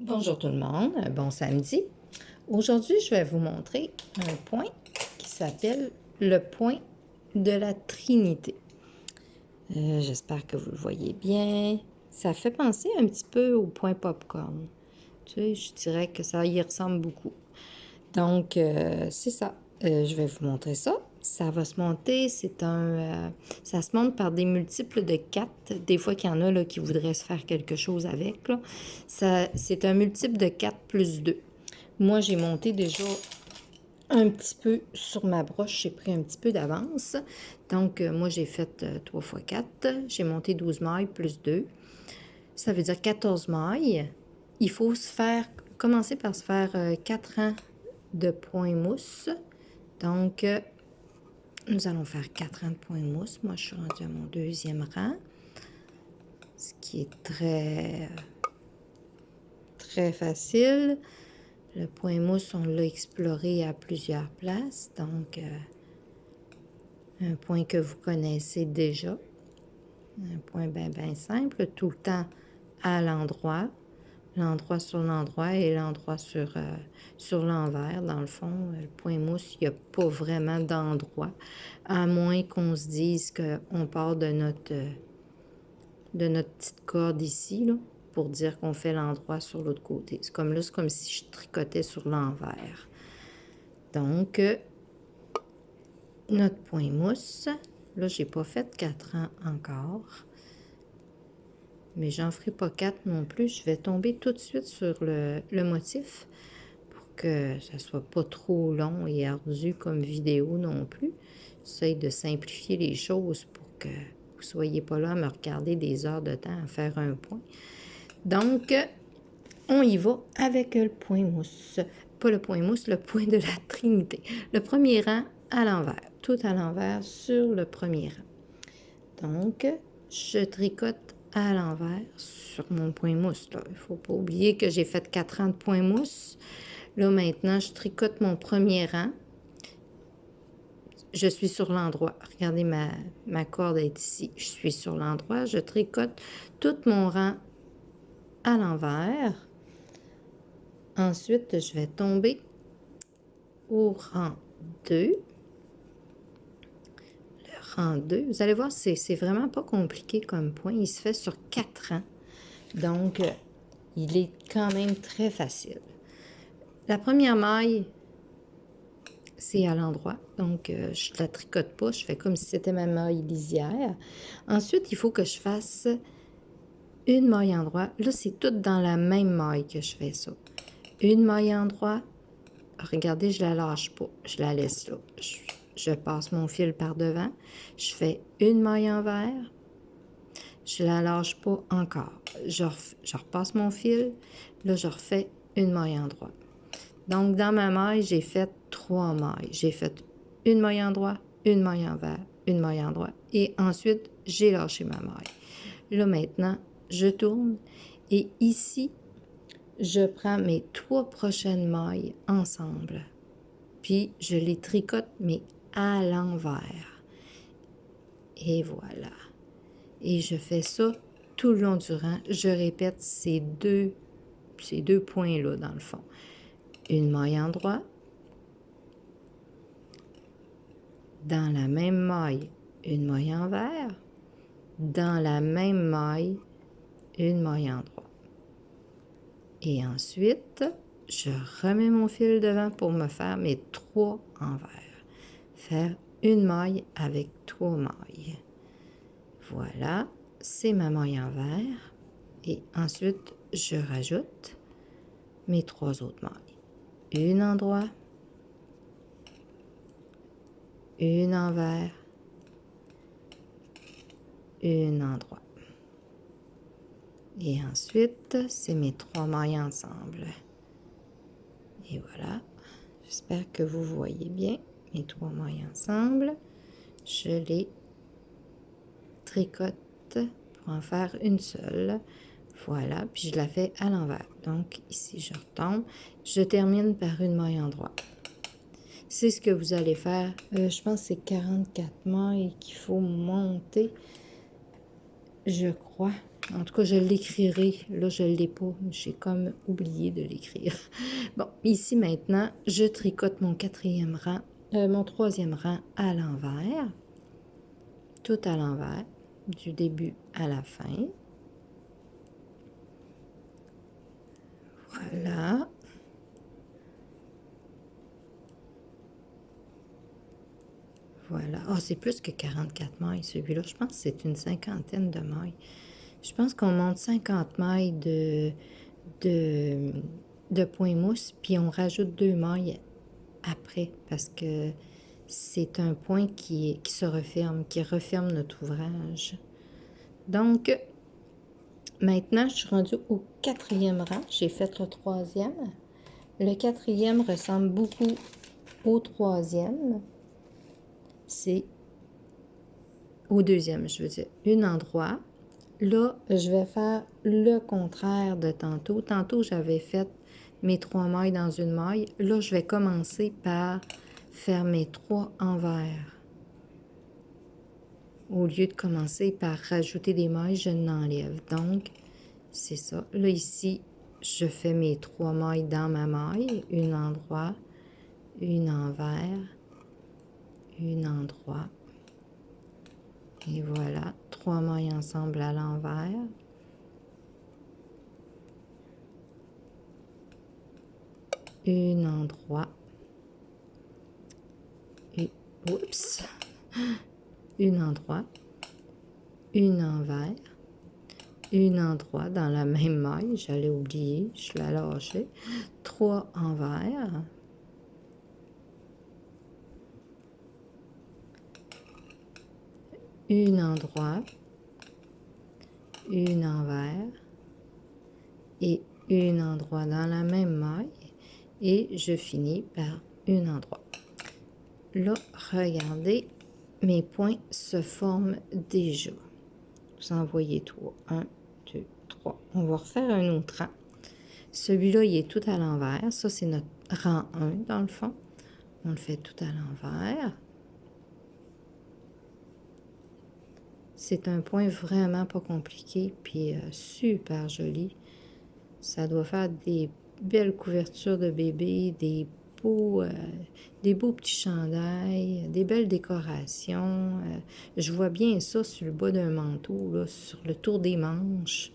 Bonjour tout le monde, bon samedi. Aujourd'hui, je vais vous montrer un point qui s'appelle le point de la Trinité. J'espère que vous le voyez bien. Ça fait penser un petit peu au point popcorn. Tu sais, je dirais que ça y ressemble beaucoup. Donc, c'est ça. Je vais vous montrer ça. Ça va se monter, ça se monte par des multiples de 4. Des fois qu'il y en a là, qui voudraient se faire quelque chose avec. Là. C'est un multiple de 4 plus 2. Moi, j'ai monté déjà un petit peu sur ma broche. J'ai pris un petit peu d'avance. Donc, moi, j'ai fait 3 x 4. J'ai monté 12 mailles plus 2. Ça veut dire 14 mailles. Il faut commencer par se faire 4 rangs de points mousse. Donc, nous allons faire 4 rangs de points mousse. Moi, je suis rendue à mon deuxième rang, ce qui est très facile. Le point mousse, on l'a exploré à plusieurs places, donc un point que vous connaissez déjà. Un point bien simple, tout le temps à l'endroit. L'endroit sur l'endroit et l'endroit sur l'envers. Dans le fond, le point mousse, il n'y a pas vraiment d'endroit, à moins qu'on se dise qu'on part de notre petite corde ici, là, pour dire qu'on fait l'endroit sur l'autre côté. C'est comme là, c'est comme si je tricotais sur l'envers. Donc, notre point mousse, là, j'ai pas fait 4 rangs encore. Mais j'en ferai pas 4 non plus. Je vais tomber tout de suite sur le motif pour que ça soit pas trop long et ardu comme vidéo non plus. J'essaie de simplifier les choses pour que vous soyez pas là à me regarder des heures de temps à faire un point. Donc, on y va avec le point mousse. Pas le point mousse, le point de la Trinité. Le premier rang à l'envers. Tout à l'envers sur le premier rang. Donc, je tricote à l'envers sur mon point mousse. Il ne faut pas oublier que j'ai fait 4 rangs de point mousse. Là, maintenant, je tricote mon premier rang. Je suis sur l'endroit. Regardez, ma corde est ici. Je suis sur l'endroit. Je tricote tout mon rang à l'envers. Ensuite, je vais tomber au rang 2. Rang 2. Vous allez voir, c'est vraiment pas compliqué comme point. Il se fait sur 4 rangs. Donc, il est quand même très facile. La première maille, c'est à l'endroit. Donc, je ne la tricote pas. Je fais comme si c'était ma maille lisière. Ensuite, il faut que je fasse une maille endroit. Là, c'est tout dans la même maille que je fais ça. Une maille endroit. Regardez, je la lâche pas. Je la laisse là. Je passe mon fil par devant. Je fais une maille envers. Je la lâche pas encore. Je repasse mon fil. Là, je refais une maille endroit. Donc, dans ma maille, j'ai fait 3 mailles. J'ai fait une maille endroit, une maille envers, une maille endroit. Et ensuite, j'ai lâché ma maille. Là, maintenant, je tourne. Et ici, je prends mes 3 prochaines mailles ensemble. Puis, je les tricote, mais à l'envers. Et voilà. Et je fais ça tout le long du rang. Je répète ces deux points-là, dans le fond. Une maille endroit. Dans la même maille, une maille envers. Dans la même maille, une maille endroit. Et ensuite, je remets mon fil devant pour me faire mes 3 envers. Faire une maille avec 3 mailles. Voilà, c'est ma maille envers. Et ensuite, je rajoute mes 3 autres mailles. Une endroit, une envers, une endroit. Et ensuite, c'est mes 3 mailles ensemble. Et voilà, j'espère que vous voyez bien mes 3 mailles ensemble. Je les tricote pour en faire une seule. Voilà, puis je la fais à l'envers. Donc ici, je retombe. Je termine par une maille endroit. C'est ce que vous allez faire. Je pense que c'est 44 mailles qu'il faut monter. Je crois. En tout cas, je l'écrirai. Là, je ne l'ai pas. J'ai comme oublié de l'écrire. Bon, ici maintenant, je tricote mon quatrième rang, mon troisième rang à l'envers. Tout à l'envers, du début à la fin. Voilà. Voilà. Ah, c'est plus que 44 mailles, celui-là. Je pense que c'est une cinquantaine de mailles. Je pense qu'on monte 50 mailles de, de point mousse, puis on rajoute 2 mailles après, parce que c'est un point qui se referme, qui referme notre ouvrage. Donc, maintenant, je suis rendue au quatrième rang. J'ai fait le troisième. Le quatrième ressemble beaucoup au troisième. C'est au deuxième, je veux dire, un endroit. Là, je vais faire le contraire de tantôt. Tantôt, j'avais fait mes 3 mailles dans une maille. Là, je vais commencer par faire mes 3 envers. Au lieu de commencer par rajouter des mailles, je n'enlève. Donc, c'est ça. Là, ici, je fais mes 3 mailles dans ma maille. Une endroit, une envers, une endroit. Et voilà, 3 mailles ensemble à l'envers. Une endroit. Et, oups! Une endroit. Une envers. Une endroit dans la même maille. J'allais oublier, je l'ai lâché. 3 envers. Une endroit. Une envers. Et une endroit dans la même maille. Et je finis par une endroit. Là, regardez, mes points se forment déjà. Vous en voyez 3. 1, 2, 3. On va refaire un autre rang. Celui-là, il est tout à l'envers. Ça, c'est notre rang 1, dans le fond. On le fait tout à l'envers. C'est un point vraiment pas compliqué, puis super joli. Ça doit faire des belles couvertures de bébé, des beaux petits chandails, des belles décorations. Je vois bien ça sur le bas d'un manteau, là, sur le tour des manches.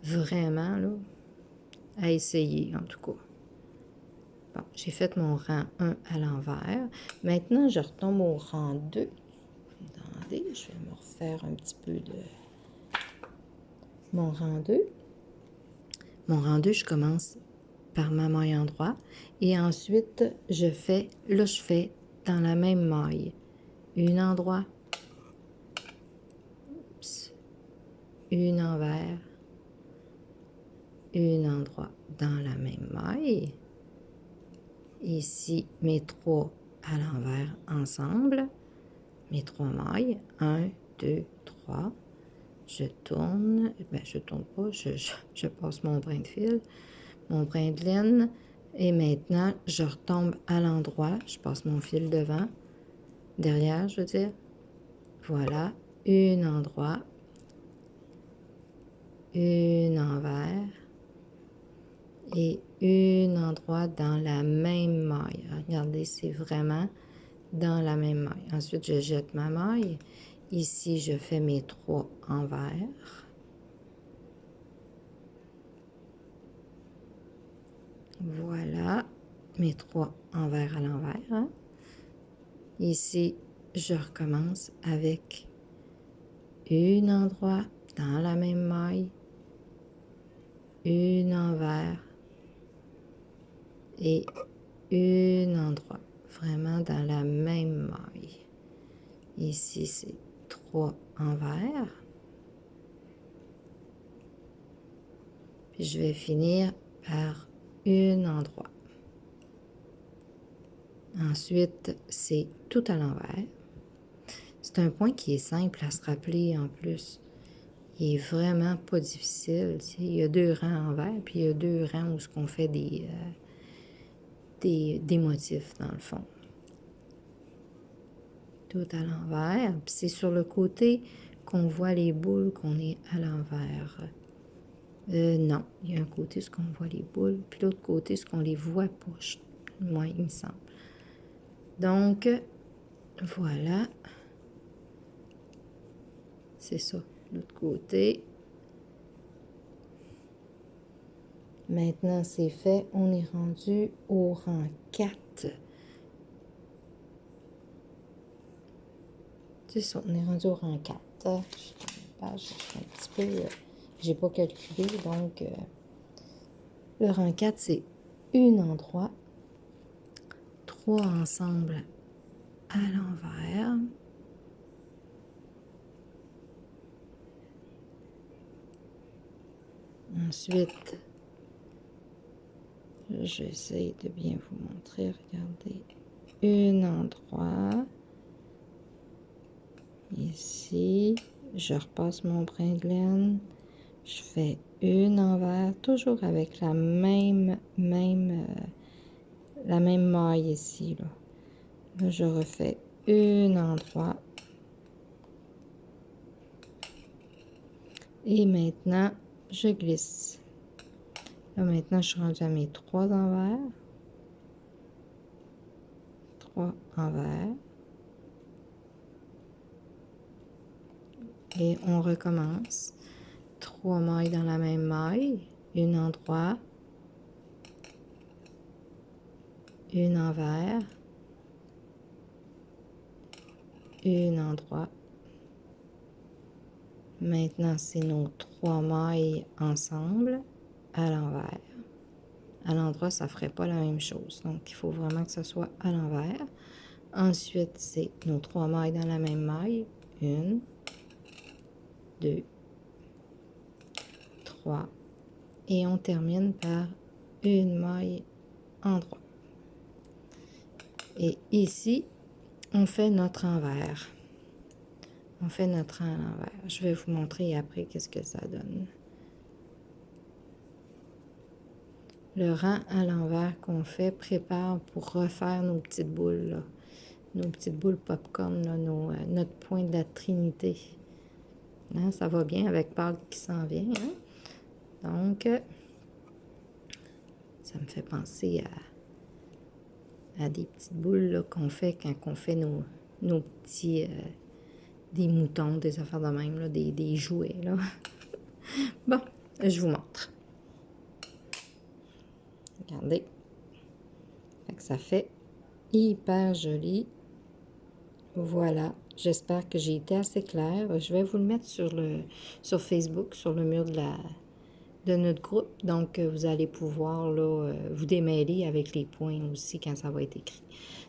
Vraiment, là, à essayer, en tout cas. Bon, j'ai fait mon rang 1 à l'envers. Maintenant, je retombe au rang 2. Attendez, je vais me refaire un petit peu de mon rang 2. Mon rang 2, je commence par ma maille endroit. Et ensuite, je fais dans la même maille. Une endroit. Oups, une envers. Une endroit dans la même maille. Ici, mes 3 à l'envers ensemble. Mes 3 mailles. 1, 2, 3. Je tourne. Ben, je tourne pas. Je passe mon brin de fil. Mon brin de laine. Et maintenant, je retombe à l'endroit. Je passe mon fil devant. Derrière, je veux dire. Voilà. Une endroit. Une envers. Et une endroit dans la même maille. Regardez, c'est vraiment dans la même maille. Ensuite, je jette ma maille. Ici, je fais mes 3 envers. Voilà, mes 3 envers à l'envers. Hein? Ici, je recommence avec une endroit dans la même maille, une envers et une endroit, vraiment dans la même maille. Ici, c'est 3 envers. Puis je vais finir par un endroit. Ensuite, c'est tout à l'envers. C'est un point qui est simple à se rappeler en plus. Il est vraiment pas difficile. Il y a 2 rangs envers, puis il y a 2 rangs où on fait des motifs dans le fond. Tout à l'envers. Puis c'est sur le côté qu'on voit les boules qu'on est à l'envers. Non, il y a un côté ce qu'on voit les boules, puis l'autre côté ce qu'on les voit pas. Moi, il me semble. Donc, voilà. C'est ça, l'autre côté. Maintenant, c'est fait. On est rendu au rang 4. C'est ça, on est rendu au rang 4. Je un petit peu... j'ai pas calculé, donc... le rang 4, c'est un endroit, 3 ensemble à l'envers. Ensuite, j'essaie de bien vous montrer. Regardez, un endroit. Ici, je repasse mon brin de laine. Je fais une envers, toujours avec la même maille ici. Là, je refais un endroit. Et maintenant, je glisse. Là, maintenant, je suis rendue à mes 3 envers. 3 envers. Et on recommence. 3 mailles dans la même maille. Une endroit. Une envers. Une endroit. Maintenant, c'est nos 3 mailles ensemble à l'envers. À l'endroit, ça ne ferait pas la même chose. Donc, il faut vraiment que ce soit à l'envers. Ensuite, c'est nos 3 mailles dans la même maille. 1, 2, 3. Et on termine par une maille en droit. Et ici, on fait notre envers. On fait notre rang à l'envers. Je vais vous montrer après qu'est-ce que ça donne. Le rang à l'envers qu'on fait prépare pour refaire nos petites boules, là. Nos petites boules popcorn, là, notre point de la Trinité. Hein, ça va bien avec Pâques qui s'en vient. Hein? Donc, ça me fait penser à des petites boules qu'on fait quand on fait nos petits... des moutons, des affaires de même, là, des jouets. Là. Bon, je vous montre. Regardez. Fait que ça fait hyper joli. Voilà. J'espère que j'ai été assez claire. Je vais vous le mettre sur Facebook, sur le mur de notre groupe. Donc, vous allez pouvoir là, vous démêler avec les points aussi quand ça va être écrit.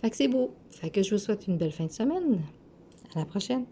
Fait que c'est beau. Fait que je vous souhaite une belle fin de semaine. À la prochaine.